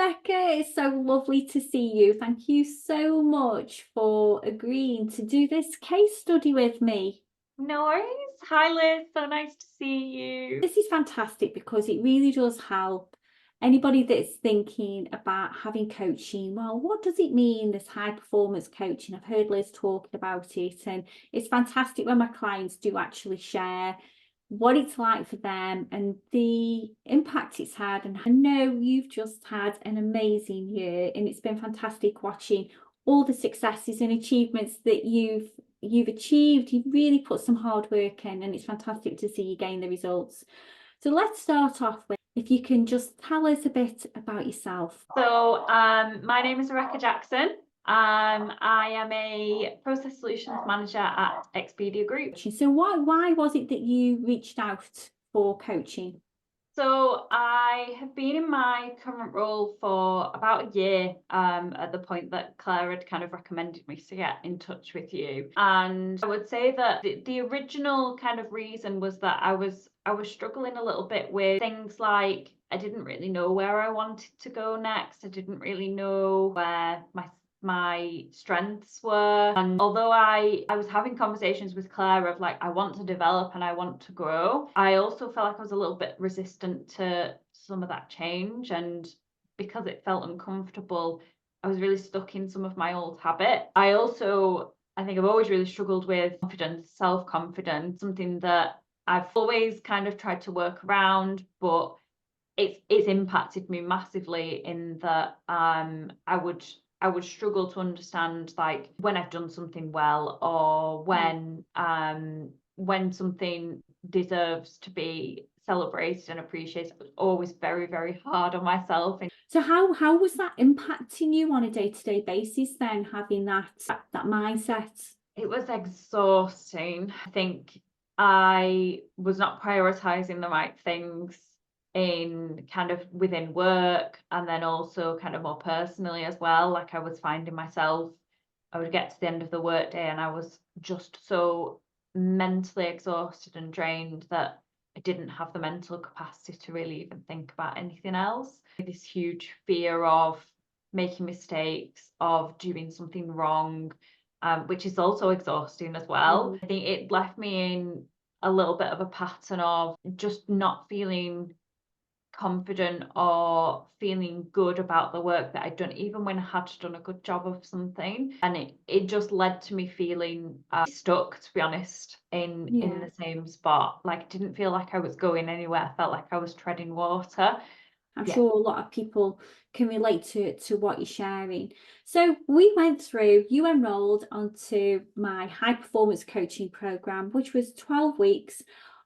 Rebecca, it's so lovely to see you. Thank you so much for agreeing to do this case study with me. No worries. Hi, Liz. So nice to see you. This is fantastic because it really does help anybody that's thinking about having coaching. Well, what does it mean, this high performance coaching? I've heard Liz talking about it, and it's fantastic when my clients do actually share what it's like for them and the impact it's had. And I know you've just had an amazing year, and it's been fantastic watching all the successes and achievements that you've achieved. You've really put some hard work in, and it's fantastic to see you gain the results. So let's start off with, if you can just tell us a bit about yourself. So, my name is Rebecca Jackson. I am a process solutions manager at Expedia Group. So why was it that you reached out for coaching? So I have been in my current role for about a year, at the point that Claire had kind of recommended me to get in touch with you. And I would say that the original kind of reason was that I was struggling a little bit with things like I didn't really know where I wanted to go next. I didn't really know where my strengths were. And although I was having conversations with Claire of like, I want to develop and I want to grow, I also felt like I was a little bit resistant to some of that change. And because it felt uncomfortable, I was really stuck in some of my old habit. I think I've always really struggled with confidence, self-confidence, something that I've always kind of tried to work around, but it's impacted me massively in that I would struggle to understand like when I've done something well, or when something deserves to be celebrated and appreciated. I was always very, very hard on myself. And So how was that impacting you on a day-to-day basis then, having that mindset? it was exhausting. I think I was not prioritizing the right things in kind of within work, and then also kind of more personally as well. Like I was finding myself, I would get to the end of the workday and I was just so mentally exhausted and drained that I didn't have the mental capacity to really even think about anything else. This huge fear of making mistakes, of doing something wrong, which is also exhausting as well. I think it left me in a little bit of a pattern of just not feeling confident or feeling good about the work that I'd done, even when I had done a good job of something. And it just led to me feeling stuck, to be honest, in the same spot. Like, it didn't feel like I was going anywhere. I felt like I was treading water. I'm Yeah. sure a lot of people can relate to what you're sharing. So you enrolled onto my high performance coaching program, which was 12 weeks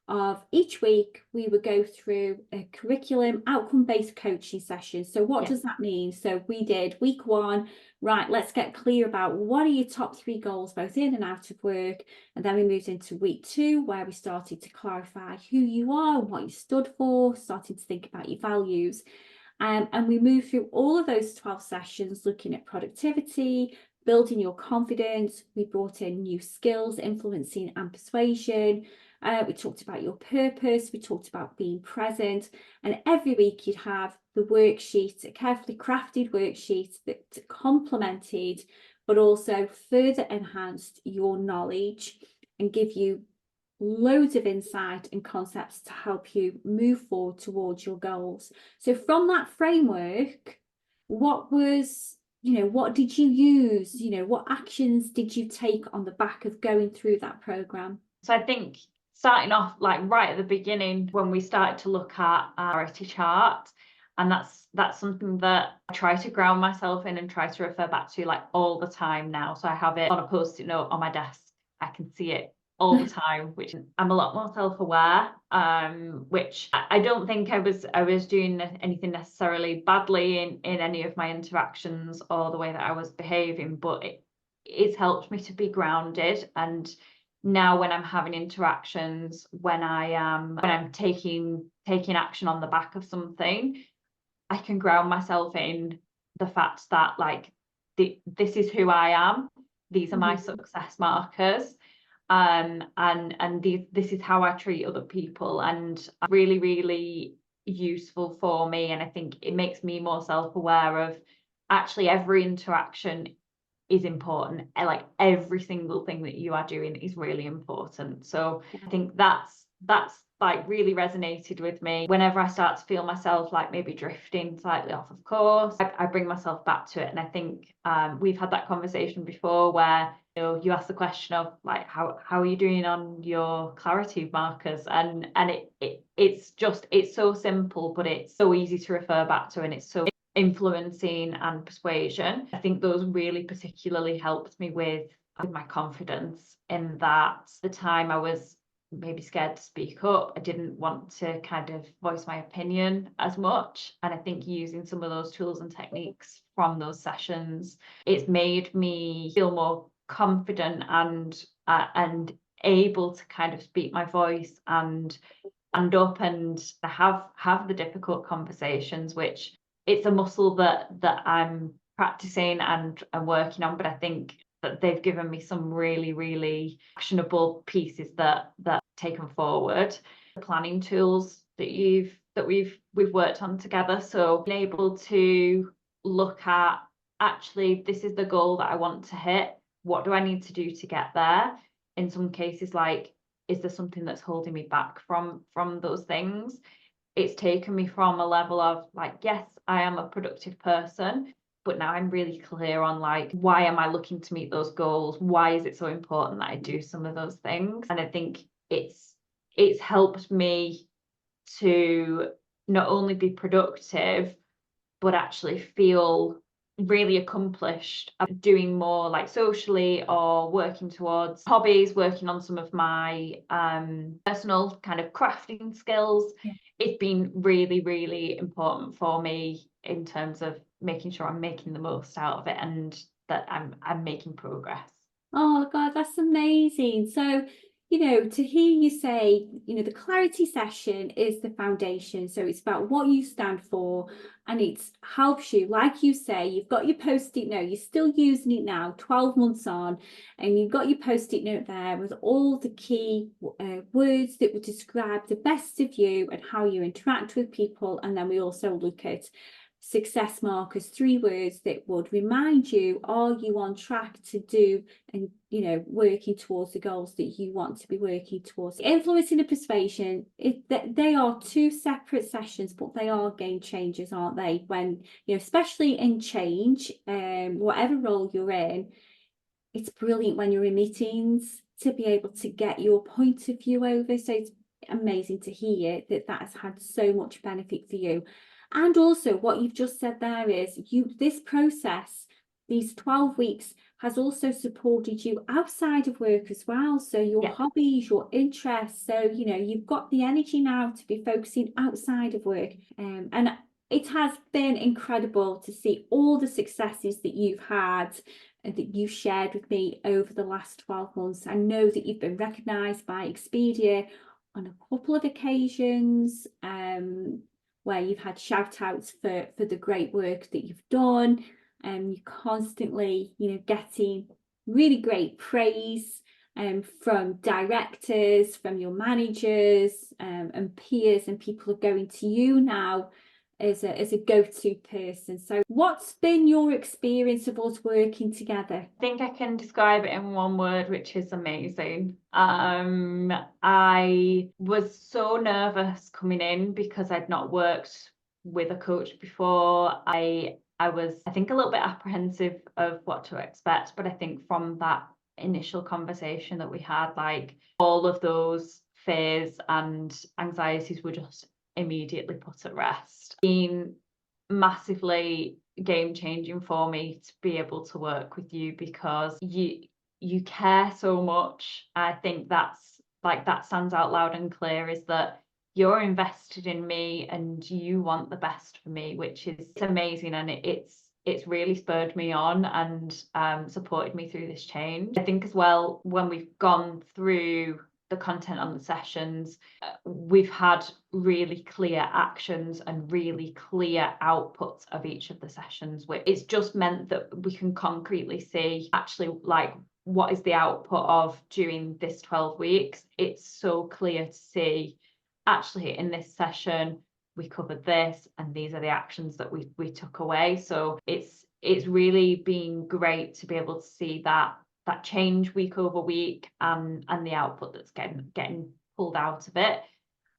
of each week we would go through a curriculum outcome-based coaching session. So what does that mean? So we did week 1, right, let's get clear about what are your top 3 goals, both in and out of work. And then we moved into week 2, where we started to clarify who you are and what you stood for, starting to think about your values. And we moved through all of those 12 sessions, looking at productivity, building your confidence. We brought in new skills, influencing and persuasion. We talked about your purpose. We talked about being present. And every week you'd have the worksheet, a carefully crafted worksheet that complemented, but also further enhanced your knowledge and give you loads of insight and concepts to help you move forward towards your goals. So from that framework, what did you use? What actions did you take on the back of going through that program? So I think starting off like right at the beginning, when we started to look at our priority chart, and that's something that I try to ground myself in and try to refer back to like all the time now. So I have it on a post-it note on my desk. I can see it all the time, which I'm a lot more self-aware, which I don't think I was doing anything necessarily badly in any of my interactions or the way that I was behaving, but it's helped me to be grounded. And now when I'm having interactions, when I'm taking action on the back of something, I can ground myself in the fact that like this is who I am. These are my success markers. And this is how I treat other people. And I really, really useful for me, and I think it makes me more self-aware of actually every interaction is important. Like every single thing that you are doing is really important. So I think that's like really resonated with me. Whenever I start to feel myself like maybe drifting slightly off of course, I bring myself back to it. And I think we've had that conversation before where you ask the question of like how are you doing on your clarity markers, and it's so simple, but it's so easy to refer back to, and it's so influencing and persuasion. I think those really particularly helped me with my confidence, in that the time I was maybe scared to speak up. I didn't want to kind of voice my opinion as much. And I think using some of those tools and techniques from those sessions, it's made me feel more confident and able to kind of speak my voice and stand up and have the difficult conversations, which it's a muscle that I'm practicing and working on. But I think that they've given me some really, really actionable pieces that taken forward. The planning tools that we've worked on together. So being able to look at, actually, this is the goal that I want to hit. What do I need to do to get there? In some cases, like, is there something that's holding me back from those things? It's taken me from a level of like, yes, I am a productive person, but now I'm really clear on like, why am I looking to meet those goals? Why is it so important that I do some of those things? And I think it's helped me to not only be productive, but actually feel really accomplished doing more like socially or working towards hobbies, working on some of my personal kind of crafting skills. Yeah. It's been really, really important for me in terms of making sure I'm making the most out of it and that I'm making progress. Oh God, that's amazing. So, to hear you say, the clarity session is the foundation. So it's about what you stand for, and it helps you, like you say, you've got your post-it note, you're still using it now, 12 months on, and you've got your post-it note there with all the key words that would describe the best of you and how you interact with people. And then we also look at success markers, 3 words that would remind you, are you on track to do and working towards the goals that you want to be working towards. Influencing and persuasion, they are 2 separate sessions, but they are game changers, aren't they? When especially in change, whatever role you're in, it's brilliant when you're in meetings to be able to get your point of view over. So it's amazing to hear that has had so much benefit for you. And also what you've just said there is this process, these 12 weeks, has also supported you outside of work as well. So your hobbies, your interests. So, you've got the energy now to be focusing outside of work. And it has been incredible to see all the successes that you've had and that you've shared with me over the last 12 months. I know that you've been recognised by Expedia on a couple of occasions, where you've had shout outs for the great work that you've done. You're constantly, getting really great praise from directors, from your managers, and peers, and people are going to you now as a go-to person. So what's been your experience of us working together? I think I can describe it in one word, which is amazing. I was so nervous coming in because I'd not worked with a coach before. I was, I think, a little bit apprehensive of what to expect, but I think from that initial conversation that we had, like, all of those fears and anxieties were just immediately put at rest. Been massively game changing for me to be able to work with you, because you care so much. I think that's like, that stands out loud and clear, is that you're invested in me and you want the best for me, which is amazing. And it's really spurred me on and supported me through this change. I think as well, when we've gone through the content on the sessions, we've had really clear actions and really clear outputs of each of the sessions, which it's just meant that we can concretely see actually, like, what is the output of during this 12 weeks. It's so clear to see, actually, in this session we covered this, and these are the actions that we took away. So it's really been great to be able to see that change week over week, and the output that's getting pulled out of it.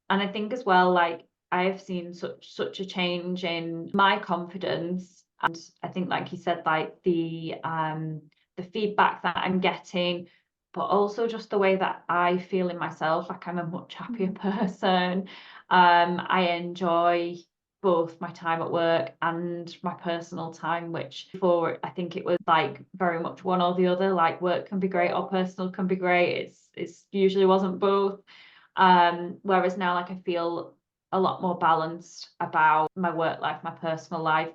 And I think as well, like, I've seen such a change in my confidence, and I think, like you said, like the feedback that I'm getting, but also just the way that I feel in myself. Like, I'm a much happier person. I enjoy both my time at work and my personal time, which before I think it was like very much one or the other. Like, work can be great or personal can be great. It's usually wasn't both. Whereas now, like, I feel a lot more balanced about my work life, my personal life,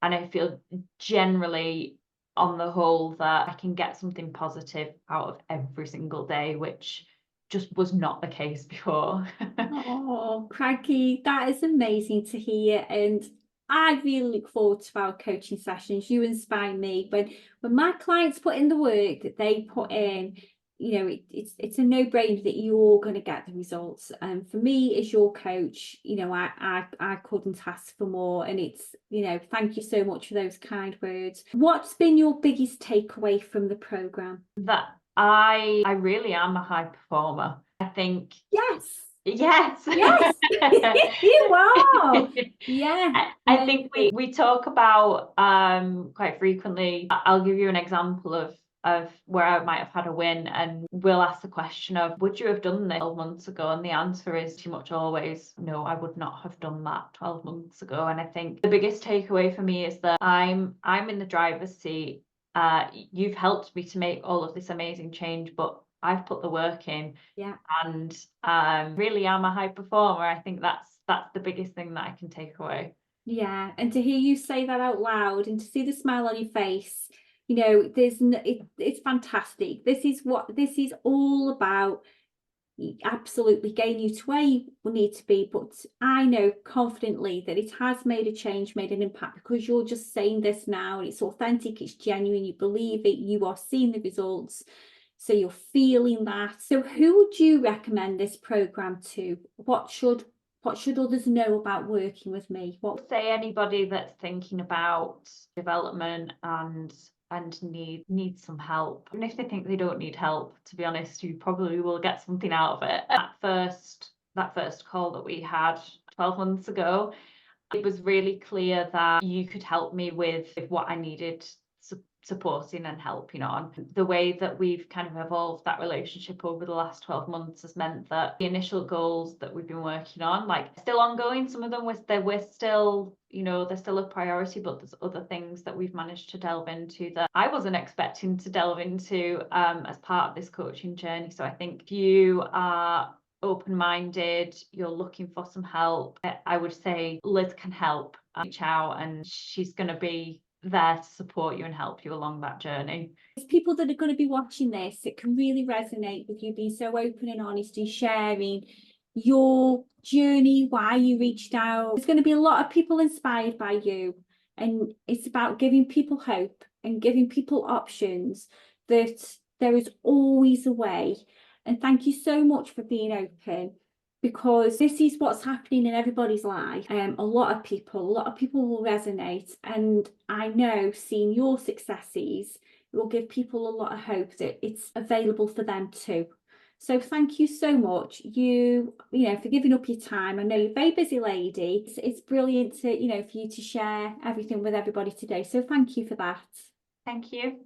and I feel generally, on the whole, that I can get something positive out of every single day, which just was not the case before. Oh, Craggy, that is amazing to hear. And I really look forward to our coaching sessions. You inspire me. When my clients put in the work that they put in, you know, it's a no-brainer that you're going to get the results. And for me as your coach, you know, I couldn't ask for more. And it's, you know, thank you so much for those kind words. What's been your biggest takeaway from the program? That I really am a high performer. I think Yes. yes. Yes, you are. Yeah. I think we talk about quite frequently. I'll give you an example of where I might have had a win, and we'll ask the question of, would you have done this 12 months ago? And the answer is too much always, no, I would not have done that 12 months ago. And I think the biggest takeaway for me is that I'm in the driver's seat. You've helped me to make all of this amazing change, but I've put the work in. Yeah. And really am a high performer. I think that's the biggest thing that I can take away. Yeah, and to hear you say that out loud and to see the smile on your face, you know, it's fantastic. This is what this is all about. Absolutely getting you to where you need to be, but I know confidently that it has made a change, made an impact, because you're just saying this now, and it's authentic, it's genuine, you believe it, you are seeing the results, so you're feeling that. So who would you recommend this program to? What should others know about working with me? What Say anybody that's thinking about development and needs some help. And if they think they don't need help, to be honest, you probably will get something out of it. That first call that we had 12 months ago, it was really clear that you could help me with what I needed supporting and helping on. The way that we've kind of evolved that relationship over the last 12 months has meant that the initial goals that we've been working on, like, still ongoing. Some of them we're still, you know, they're still a priority, but there's other things that we've managed to delve into that I wasn't expecting to delve into as part of this coaching journey. So I think if you are open-minded, you're looking for some help, I would say Liz can help. Reach out, and she's going to be there to support you and help you along that journey. There's people that are going to be watching this, it can really resonate with you being so open and honest and sharing your journey, why you reached out. There's going to be a lot of people inspired by you, and it's about giving people hope and giving people options, that there is always a way. And thank you so much for being open, because this is what's happening in everybody's life. A lot of people will resonate, and I know seeing your successes will give people a lot of hope that it's available for them too. So thank you so much, you know, for giving up your time. I know you're a very busy lady. It's brilliant to, you know, for you to share everything with everybody today. So thank you for that. Thank you.